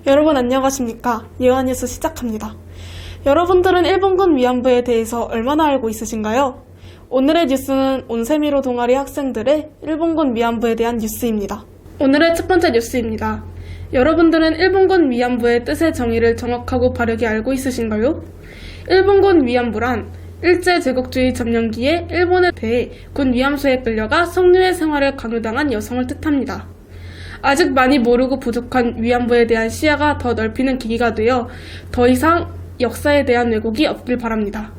여러분 안녕하십니까? 예화뉴스 시작합니다. 여러분들은 일본군 위안부에 대해서 얼마나 알고 있으신가요? 오늘의 뉴스는 온세미로 동아리 학생들의 일본군 위안부에 대한 뉴스입니다. 오늘의 첫 번째 뉴스입니다. 여러분들은 일본군 위안부의 뜻의 정의를 정확하고 바르게 알고 있으신가요? 일본군 위안부란 일제제국주의 점령기에 일본에 대해 군 위안소에 끌려가 성노예 생활을 강요당한 여성을 뜻합니다. 아직 많이 모르고 부족한 위안부에 대한 시야가 더 넓히는 계기가 되어 더 이상 역사에 대한 왜곡이 없길 바랍니다.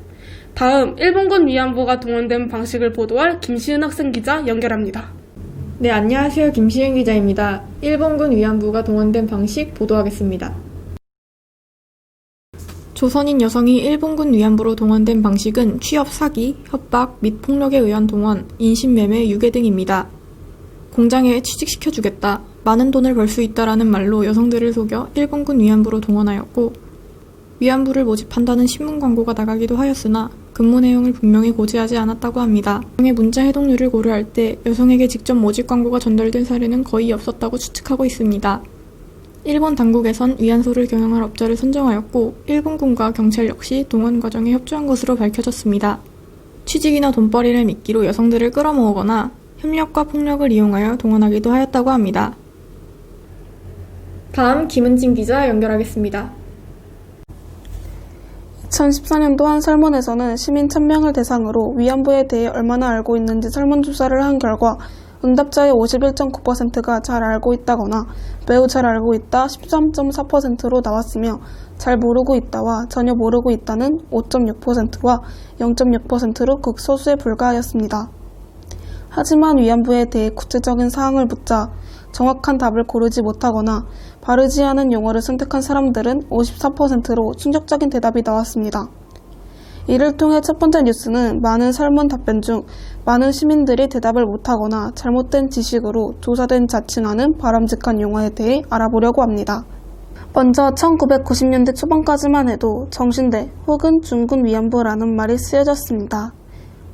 다음, 일본군 위안부가 동원된 방식을 보도할 김시은 학생 기자 연결합니다. 네, 안녕하세요. 김시은 기자입니다. 일본군 위안부가 동원된 방식 보도하겠습니다. 조선인 여성이 일본군 위안부로 동원된 방식은 취업 사기, 협박 및 폭력에 의한 동원, 인신매매, 유괴 등입니다. 공장에 취직시켜주겠다, 많은 돈을 벌 수 있다라는 말로 여성들을 속여 일본군 위안부로 동원하였고, 위안부를 모집한다는 신문 광고가 나가기도 하였으나 근무 내용을 분명히 고지하지 않았다고 합니다. 여성의 문자 해독률을 고려할 때 여성에게 직접 모집 광고가 전달된 사례는 거의 없었다고 추측하고 있습니다. 일본 당국에선 위안소를 경영할 업자를 선정하였고, 일본군과 경찰 역시 동원 과정에 협조한 것으로 밝혀졌습니다. 취직이나 돈벌이를 미끼로 여성들을 끌어모으거나 협력과 폭력을 이용하여 동원하기도 하였다고 합니다. 다음 김은진 기자 연결하겠습니다. 2014년도 한 설문에서는 시민 1000명을 대상으로 위안부에 대해 얼마나 알고 있는지 설문조사를 한 결과 응답자의 51.9%가 잘 알고 있다거나 매우 잘 알고 있다 13.4%로 나왔으며 잘 모르고 있다와 전혀 모르고 있다는 5.6%와 0.6%로 극소수에 불과하였습니다. 하지만 위안부에 대해 구체적인 사항을 묻자 정확한 답을 고르지 못하거나 바르지 않은 용어를 선택한 사람들은 54%로 충격적인 대답이 나왔습니다. 이를 통해 첫 번째 뉴스는 많은 설문 답변 중 많은 시민들이 대답을 못하거나 잘못된 지식으로 조사된 자칭하는 바람직한 용어에 대해 알아보려고 합니다. 먼저 1990년대 초반까지만 해도 정신대 혹은 중군 위안부라는 말이 쓰여졌습니다.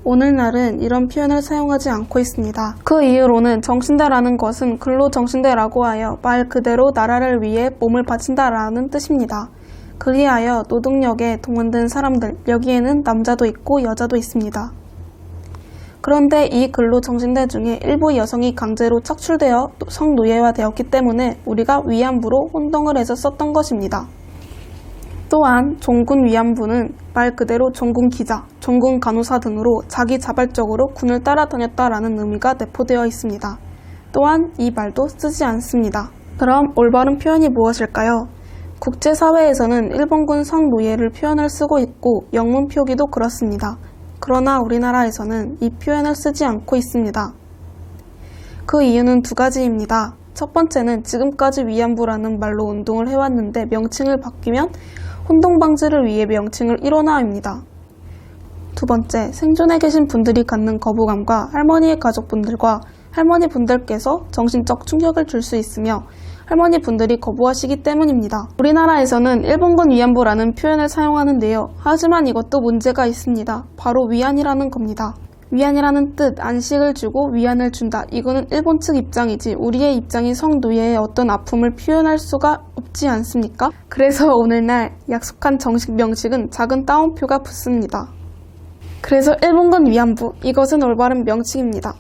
오늘날은 이런 표현을 사용하지 않고 있습니다. 그 이유로는 정신대라는 것은 근로정신대라고 하여 말 그대로 나라를 위해 몸을 바친다라는 뜻입니다. 그리하여 노동력에 동원된 사람들, 여기에는 남자도 있고 여자도 있습니다. 그런데 이 근로정신대 중에 일부 여성이 강제로 착출되어 성노예화되었기 때문에 우리가 위안부로 혼동을 해서 썼던 것입니다. 또한 종군 위안부는 말 그대로 종군 기자, 종군 간호사 등으로 자기 자발적으로 군을 따라다녔다라는 의미가 내포되어 있습니다. 또한 이 말도 쓰지 않습니다. 그럼 올바른 표현이 무엇일까요? 국제사회에서는 일본군 성노예를 표현을 쓰고 있고 영문 표기도 그렇습니다. 그러나 우리나라에서는 이 표현을 쓰지 않고 있습니다. 그 이유는 두 가지입니다. 첫 번째는 지금까지 위안부라는 말로 운동을 해왔는데 명칭을 바뀌면 혼동 방지를 위해 명칭을 일원화합니다. 두 번째, 생존해 계신 분들이 갖는 거부감과 할머니의 가족분들과 할머니 분들께서 정신적 충격을 줄 수 있으며 할머니 분들이 거부하시기 때문입니다. 우리나라에서는 일본군 위안부라는 표현을 사용하는데요. 하지만 이것도 문제가 있습니다. 바로 위안이라는 겁니다. 위안이라는 뜻, 안식을 주고 위안을 준다. 이거는 일본 측 입장이지 우리의 입장이 성노예의 어떤 아픔을 표현할 수가 없지 않습니까? 그래서 오늘날 약속한 정식 명칭은 작은 따옴표가 붙습니다. 그래서 일본군 위안부, 이것은 올바른 명칭입니다.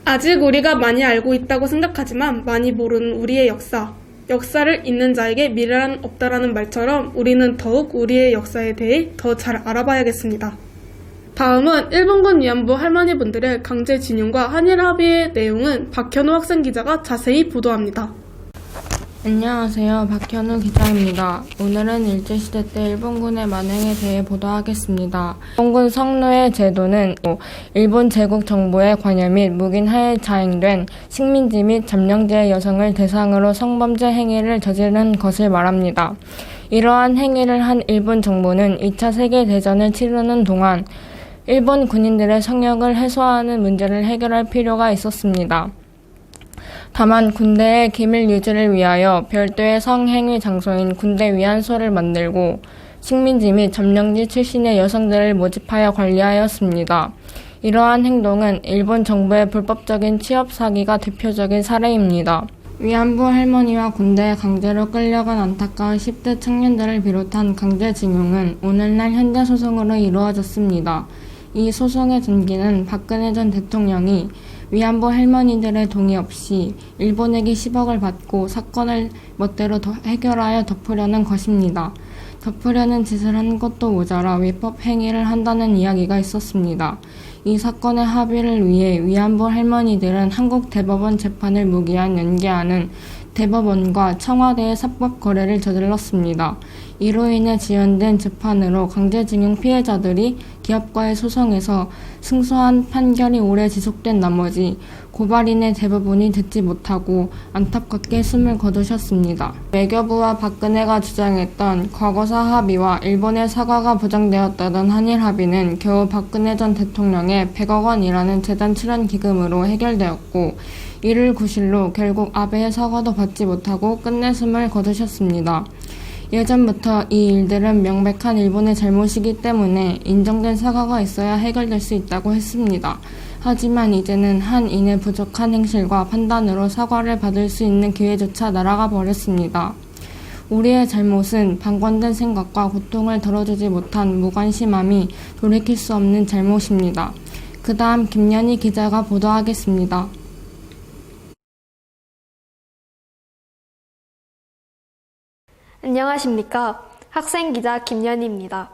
아직 우리가 많이 알고 있다고 생각하지만 많이 모르는 우리의 역사를 잊는 자에게 미래란 없다라는 말처럼 우리는 더욱 우리의 역사에 대해 더 잘 알아봐야겠습니다. 다음은 일본군 위안부 할머니분들의 강제징용과 한일 합의의 내용은 박현우 학생 기자가 자세히 보도합니다. 안녕하세요. 박현우 기자입니다. 오늘은 일제시대 때 일본군의 만행에 대해 보도하겠습니다. 일본군 성노예 제도는 일본 제국 정부의 관여 및 묵인 하에 자행된 식민지 및 점령지의 여성을 대상으로 성범죄 행위를 저지른 것을 말합니다. 이러한 행위를 한 일본 정부는 2차 세계대전을 치르는 동안 일본 군인들의 성역을 해소하는 문제를 해결할 필요가 있었습니다. 다만 군대의 기밀 유지를 위하여 별도의 성행위 장소인 군대 위안소를 만들고 식민지 및 점령지 출신의 여성들을 모집하여 관리하였습니다. 이러한 행동은 일본 정부의 불법적인 취업 사기가 대표적인 사례입니다. 위안부 할머니와 군대에 강제로 끌려간 안타까운 10대 청년들을 비롯한 강제징용은 오늘날 현대소송으로 이루어졌습니다. 이 소송의 전기는 박근혜 전 대통령이 위안부 할머니들의 동의 없이 일본에게 10억을 받고 사건을 멋대로 해결하여 덮으려는 것입니다. 덮으려는 짓을 한 것도 모자라 위법 행위를 한다는 이야기가 있었습니다. 이 사건의 합의를 위해 위안부 할머니들은 한국 대법원 재판을 무기한 연기하는 대법원과 청와대의 사법 거래를 저질렀습니다. 이로 인해 지연된 재판으로 강제징용 피해자들이 기업과의 소송에서 승소한 판결이 오래 지속된 나머지 고발인의 대부분이 듣지 못하고 안타깝게 숨을 거두셨습니다. 외교부와 박근혜가 주장했던 과거사 합의와 일본의 사과가 보장되었다던 한일 합의는 겨우 박근혜 전 대통령의 100억 원이라는 재단 출연 기금으로 해결되었고 이를 구실로 결국 아베의 사과도 받지 못하고 끝내 숨을 거두셨습니다. 예전부터 이 일들은 명백한 일본의 잘못이기 때문에 인정된 사과가 있어야 해결될 수 있다고 했습니다. 하지만 이제는 한 인의 부족한 행실과 판단으로 사과를 받을 수 있는 기회조차 날아가 버렸습니다. 우리의 잘못은 방관된 생각과 고통을 덜어주지 못한 무관심함이 돌이킬 수 없는 잘못입니다. 그 다음 김연희 기자가 보도하겠습니다. 안녕하십니까. 학생기자 김연희입니다.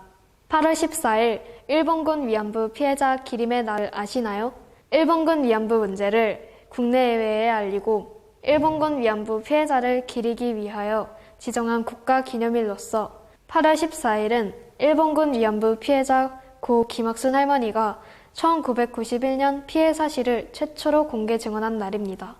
8월 14일 일본군 위안부 피해자 기림의 날 아시나요? 일본군 위안부 문제를 국내외에 알리고 일본군 위안부 피해자를 기리기 위하여 지정한 국가기념일로서 8월 14일은 일본군 위안부 피해자 고 김학순 할머니가 1991년 피해 사실을 최초로 공개 증언한 날입니다.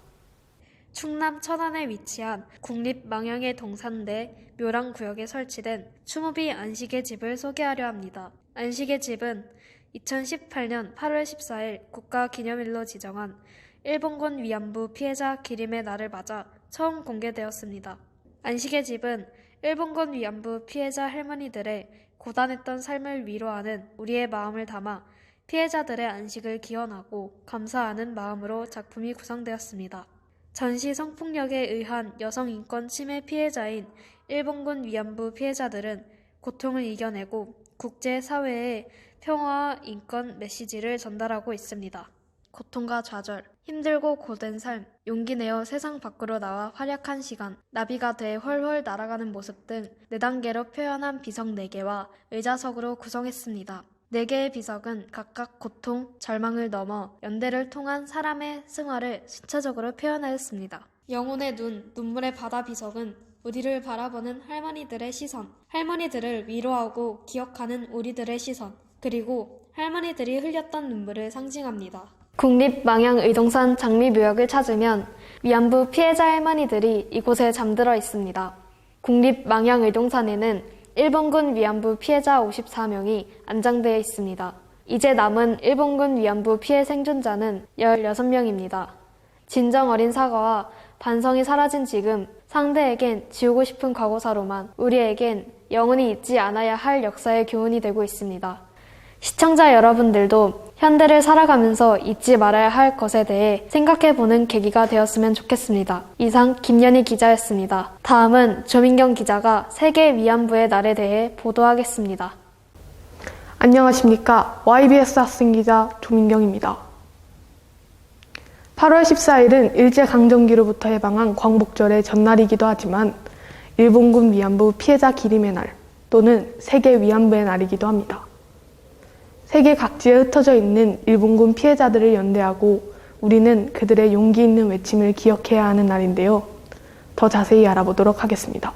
충남 천안에 위치한 국립망향의 동산대 묘랑구역에 설치된 추모비 안식의 집을 소개하려 합니다. 안식의 집은 2018년 8월 14일 국가기념일로 지정한 일본군 위안부 피해자 기림의 날을 맞아 처음 공개되었습니다. 안식의 집은 일본군 위안부 피해자 할머니들의 고단했던 삶을 위로하는 우리의 마음을 담아 피해자들의 안식을 기원하고 감사하는 마음으로 작품이 구성되었습니다. 전시 성폭력에 의한 여성 인권 침해 피해자인 일본군 위안부 피해자들은 고통을 이겨내고 국제사회에 평화와 인권 메시지를 전달하고 있습니다. 고통과 좌절, 힘들고 고된 삶, 용기 내어 세상 밖으로 나와 활약한 시간, 나비가 돼 훨훨 날아가는 모습 등 4단계로 표현한 비석 4개와 의자석으로 구성했습니다. 4개의 비석은 각각 고통, 절망을 넘어 연대를 통한 사람의 승화를 신체적으로 표현하였습니다. 영혼의 눈, 눈물의 바다 비석은 우리를 바라보는 할머니들의 시선, 할머니들을 위로하고 기억하는 우리들의 시선, 그리고 할머니들이 흘렸던 눈물을 상징합니다. 국립망향의동산 장미묘역을 찾으면 위안부 피해자 할머니들이 이곳에 잠들어 있습니다. 국립망향의동산에는 일본군 위안부 피해자 54명이 안장되어 있습니다. 이제 남은 일본군 위안부 피해 생존자는 16명입니다. 진정 어린 사과와 반성이 사라진 지금 상대에겐 지우고 싶은 과거사로만 우리에겐 영원히 잊지 않아야 할 역사의 교훈이 되고 있습니다. 시청자 여러분들도 현대를 살아가면서 잊지 말아야 할 것에 대해 생각해보는 계기가 되었으면 좋겠습니다. 이상 김연희 기자였습니다. 다음은 조민경 기자가 세계 위안부의 날에 대해 보도하겠습니다. 안녕하십니까. YBS 학생기자 조민경입니다. 8월 14일은 일제강점기로부터 해방한 광복절의 전날이기도 하지만 일본군 위안부 피해자 기림의 날 또는 세계 위안부의 날이기도 합니다. 세계 각지에 흩어져 있는 일본군 피해자들을 연대하고 우리는 그들의 용기 있는 외침을 기억해야 하는 날인데요. 더 자세히 알아보도록 하겠습니다.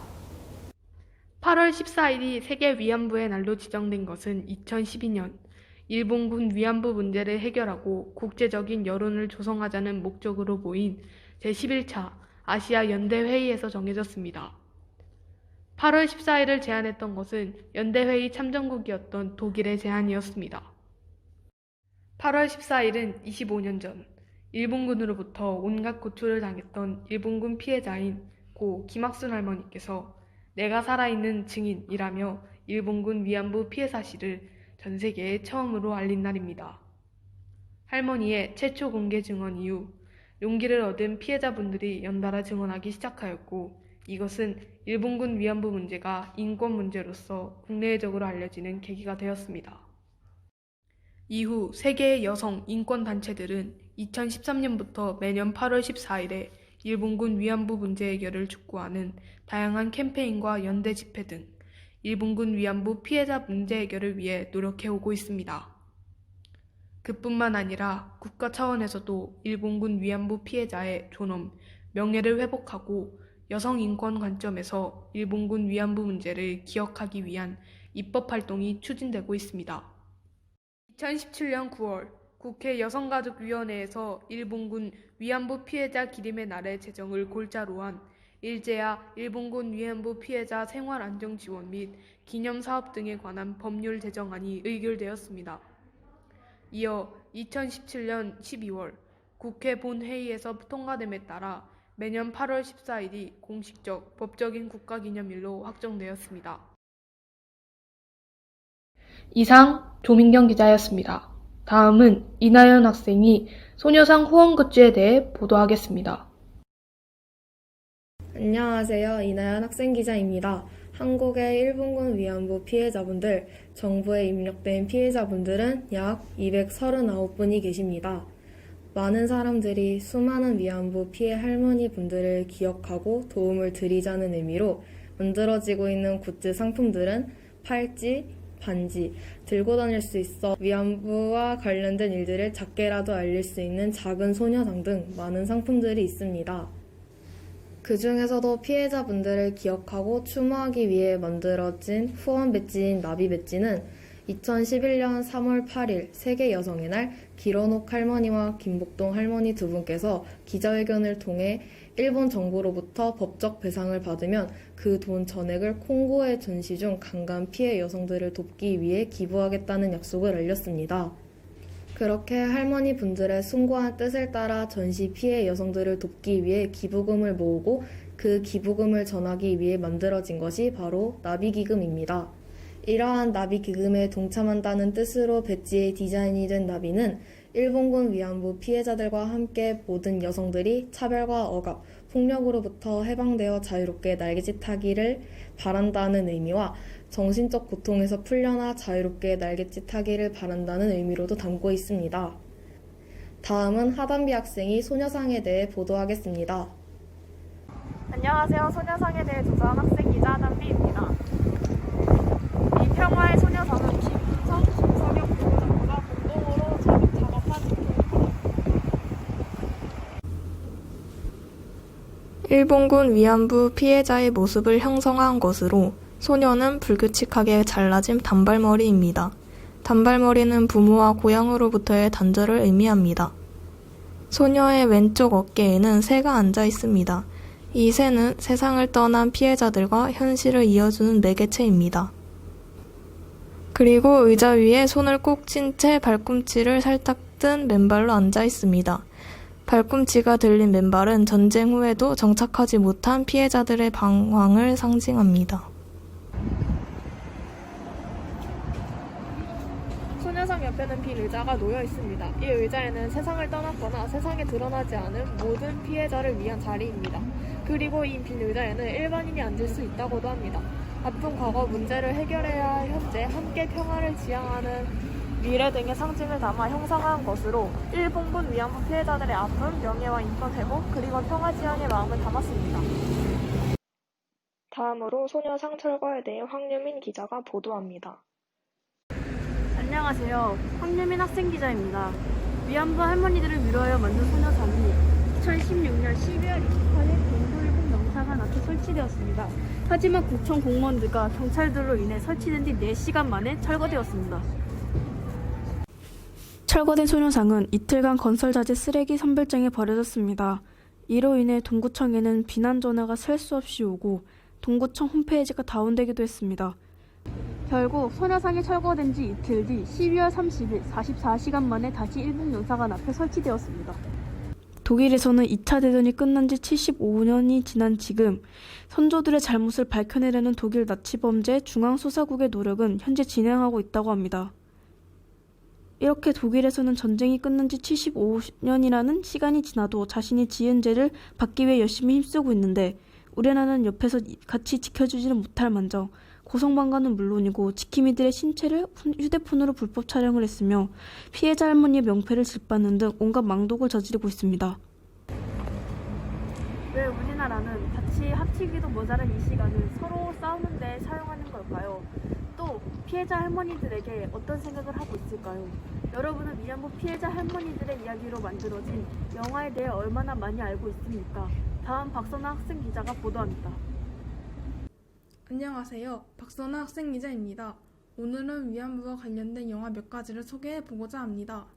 8월 14일이 세계 위안부의 날로 지정된 것은 2012년 일본군 위안부 문제를 해결하고 국제적인 여론을 조성하자는 목적으로 모인 제11차 아시아 연대회의에서 정해졌습니다. 8월 14일을 제안했던 것은 연대회의 참전국이었던 독일의 제안이었습니다. 8월 14일은 25년 전 일본군으로부터 온갖 고초를 당했던 일본군 피해자인 고 김학순 할머니께서 내가 살아있는 증인이라며 일본군 위안부 피해 사실을 전 세계에 처음으로 알린 날입니다. 할머니의 최초 공개 증언 이후 용기를 얻은 피해자분들이 연달아 증언하기 시작하였고, 이것은 일본군 위안부 문제가 인권 문제로서 국내외적으로 알려지는 계기가 되었습니다. 이후 세계의 여성 인권 단체들은 2013년부터 매년 8월 14일에 일본군 위안부 문제 해결을 촉구하는 다양한 캠페인과 연대 집회 등 일본군 위안부 피해자 문제 해결을 위해 노력해오고 있습니다. 그뿐만 아니라 국가 차원에서도 일본군 위안부 피해자의 존엄, 명예를 회복하고 여성 인권 관점에서 일본군 위안부 문제를 기억하기 위한 입법 활동이 추진되고 있습니다. 2017년 9월 국회 여성가족위원회에서 일본군 위안부 피해자 기림의 날의 제정을 골자로 한 일제야 일본군 위안부 피해자 생활안정지원 및 기념사업 등에 관한 법률 제정안이 의결되었습니다. 이어 2017년 12월 국회 본회의에서 통과됨에 따라 매년 8월 14일이 공식적 법적인 국가기념일로 확정되었습니다. 이상 조민경 기자였습니다. 다음은 이나연 학생이 소녀상 후원 굿즈에 대해 보도하겠습니다. 안녕하세요. 이나연 학생기자입니다. 한국의 일본군 위안부 피해자분들, 정부에 입력된 피해자분들은 약 239분이 계십니다. 많은 사람들이 수많은 위안부 피해 할머니 분들을 기억하고 도움을 드리자는 의미로 만들어지고 있는 굿즈 상품들은 팔찌, 반지, 들고 다닐 수 있어 위안부와 관련된 일들을 작게라도 알릴 수 있는 작은 소녀상 등 많은 상품들이 있습니다. 그 중에서도 피해자분들을 기억하고 추모하기 위해 만들어진 후원 배지인 나비 배지는 2011년 3월 8일 세계 여성의 날 기런옥 할머니와 김복동 할머니 두 분께서 기자회견을 통해 일본 정부로부터 법적 배상을 받으면 그 돈 전액을 콩고에 전시 중 강간 피해 여성들을 돕기 위해 기부하겠다는 약속을 알렸습니다. 그렇게 할머니 분들의 숭고한 뜻을 따라 전시 피해 여성들을 돕기 위해 기부금을 모으고 그 기부금을 전하기 위해 만들어진 것이 바로 나비기금입니다. 이러한 나비기금에 동참한다는 뜻으로 배지에 디자인이 된 나비는 일본군 위안부 피해자들과 함께 모든 여성들이 차별과 억압, 폭력으로부터 해방되어 자유롭게 날갯짓하기를 바란다는 의미와 정신적 고통에서 풀려나 자유롭게 날갯짓하기를 바란다는 의미로도 담고 있습니다. 다음은 하담비 학생이 소녀상에 대해 보도하겠습니다. 안녕하세요. 소녀상에 대해 조사한 학생 기자 하담비입니다. 이 평화의 소녀상은 김은성, 김석영 부부장과 공동으로 작업한 제품입니다. 일본군 위안부 피해자의 모습을 형성한 것으로 소녀는 불규칙하게 잘라진 단발머리입니다. 단발머리는 부모와 고향으로부터의 단절을 의미합니다. 소녀의 왼쪽 어깨에는 새가 앉아 있습니다. 이 새는 세상을 떠난 피해자들과 현실을 이어주는 매개체입니다. 그리고 의자 위에 손을 꼭 쥔 채 발꿈치를 살짝 뜬 맨발로 앉아 있습니다. 발꿈치가 들린 맨발은 전쟁 후에도 정착하지 못한 피해자들의 방황을 상징합니다. 소녀상 옆에는 빈 의자가 놓여 있습니다. 이 의자에는 세상을 떠났거나 세상에 드러나지 않은 모든 피해자를 위한 자리입니다. 그리고 이 빈 의자에는 일반인이 앉을 수 있다고도 합니다. 아픈 과거 문제를 해결해야 할 현재, 함께 평화를 지향하는 미래 등의 상징을 담아 형성한 것으로 일본군 위안부 피해자들의 아픔, 명예와 인권 회복, 그리고 평화 지향의 마음을 담았습니다. 다음으로 소녀상 철거에 대해 황유민 기자가 보도합니다. 안녕하세요. 황유민 학생기자입니다. 위안부 할머니들을 위로하여 만든 소녀상이 2016년 12월 28일 공도 일본 영사관 앞에 설치되었습니다. 하지만 구청 공무원들과 경찰들로 인해 설치된 뒤 4시간 만에 철거되었습니다. 철거된 소녀상은 이틀간 건설자재 쓰레기 선별장에 버려졌습니다. 이로 인해 동구청에는 비난 전화가 셀 수 없이 오고 동구청 홈페이지가 다운되기도 했습니다. 결국 소녀상이 철거된 지 이틀 뒤 12월 30일 44시간 만에 다시 일본 영사관 앞에 설치되었습니다. 독일에서는 2차 대전이 끝난 지 75년이 지난 지금 선조들의 잘못을 밝혀내려는 독일 나치 범죄 중앙수사국의 노력은 현재 진행하고 있다고 합니다. 이렇게 독일에서는 전쟁이 끝난 지 75년이라는 시간이 지나도 자신이 지은 죄를 받기 위해 열심히 힘쓰고 있는데 우리나라는 옆에서 같이 지켜주지는 못할 망정 고성방가는 물론이고 지킴이들의 신체를 휴대폰으로 불법 촬영을 했으며 피해자 할머니의 명패를 짓밟는 등 온갖 망독을 저지르고 있습니다. 왜 우리나라는 같이 합치기도 모자란 이 시간을 서로 싸우는 데 사용하는 걸까요? 또 피해자 할머니들에게 어떤 생각을 하고 있을까요? 여러분은 위안부 피해자 할머니들의 이야기로 만들어진 영화에 대해 얼마나 많이 알고 있습니까? 다음 박선아 학생 기자가 보도합니다. 안녕하세요. 박선아 학생기자입니다. 오늘은 위안부와 관련된 영화 몇 가지를 소개해 보고자 합니다.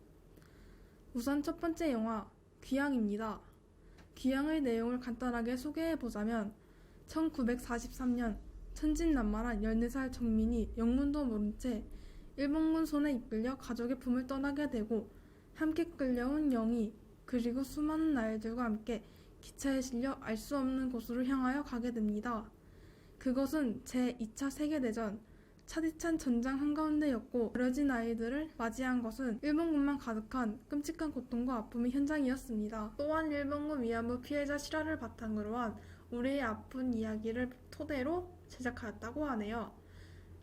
우선 첫 번째 영화, 귀향입니다. 귀향의 내용을 간단하게 소개해 보자면 1943년 천진난만한 14살 정민이 영문도 모른 채 일본군 손에 이끌려 가족의 품을 떠나게 되고 함께 끌려온 영희 그리고 수많은 아이들과 함께 기차에 실려 알 수 없는 곳으로 향하여 가게 됩니다. 그것은 제2차 세계대전 차디찬 전장 한가운데였고 버려진 아이들을 맞이한 것은 일본군만 가득한 끔찍한 고통과 아픔의 현장이었습니다. 또한 일본군 위안부 피해자 실화를 바탕으로 한 우리의 아픈 이야기를 토대로 제작하였다고 하네요.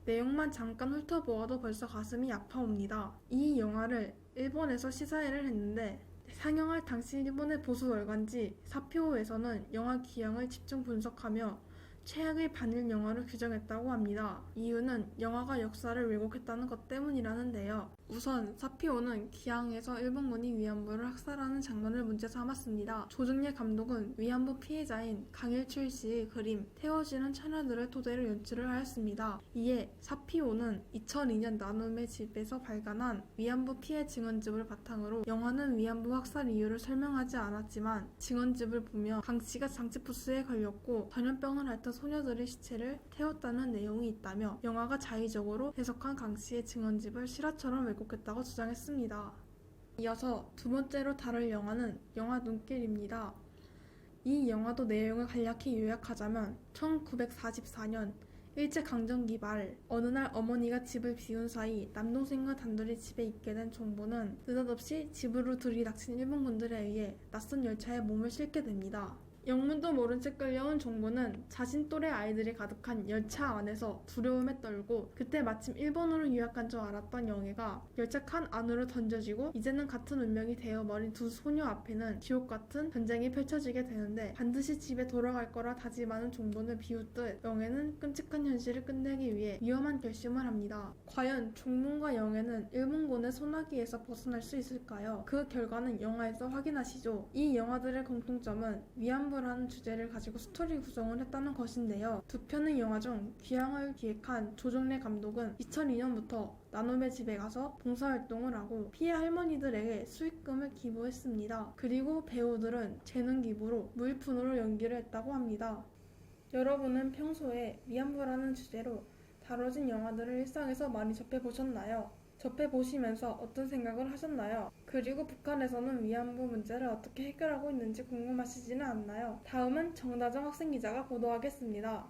내용만 잠깐 훑어보아도 벌써 가슴이 아파옵니다. 이 영화를 일본에서 시사회를 했는데 상영할 당시 일본의 보수 월간지 사표에서는 영화 귀향을 집중 분석하며 최악의 반일 영화로 규정했다고 합니다. 이유는 영화가 역사를 왜곡했다는 것 때문이라는데요. 우선 사피오는 귀향에서 일본군이 위안부를 학살하는 장면을 문제 삼았습니다. 조정래 감독은 위안부 피해자인 강일출 씨의 그림 태워지는 처녀들을 토대로 연출을 하였습니다. 이에 사피오는 2002년 나눔의 집에서 발간한 위안부 피해 증언집을 바탕으로 영화는 위안부 학살 이유를 설명하지 않았지만 증언집을 보며 강 씨가 장치부스에 걸렸고 전염병을 앓던 소녀들의 시체를 태웠다는 내용이 있다며 영화가 자의적으로 해석한 강 씨의 증언집을 실화처럼 왜곡했다고 주장했습니다. 이어서 두 번째로 다룰 영화는 영화 눈길입니다. 이 영화도 내용을 간략히 요약하자면 1944년 일제강점기 말 어느 날 어머니가 집을 비운 사이 남동생과 단둘이 집에 있게 된 종부는 느닷없이 집으로 들이닥친 일본군들에 의해 낯선 열차에 몸을 싣게 됩니다. 영문도 모른 채 끌려온 종부는 자신 또래 아이들이 가득한 열차 안에서 두려움에 떨고 그때 마침 일본으로 유학간 줄 알았던 영애가 열차 칸 안으로 던져지고 이제는 같은 운명이 되어버린 두 소녀 앞에는 지옥 같은 전쟁이 펼쳐지게 되는데 반드시 집에 돌아갈 거라 다짐하는 종부는 비웃듯 영애는 끔찍한 현실을 끝내기 위해 위험한 결심을 합니다. 과연 종문과 영애는 일본군의 소나기에서 벗어날 수 있을까요? 그 결과는 영화에서 확인하시죠. 이 영화들의 공통점은 위안부 라는 주제를 가지고 스토리 구성을 했다는 것인데요. 두 편의 영화 중 귀향을 기획한 조정래 감독은 2002년부터 나눔의 집에 가서 봉사활동을 하고 피해 할머니들에게 수익금을 기부했습니다. 그리고 배우들은 재능 기부로 무일푼으로 연기를 했다고 합니다. 여러분은 평소에 위안부라는 주제로 다뤄진 영화들을 일상에서 많이 접해보셨나요? 접해보시면서 어떤 생각을 하셨나요? 그리고 북한에서는 위안부 문제를 어떻게 해결하고 있는지 궁금하시지는 않나요? 다음은 정다정 학생기자가 보도하겠습니다.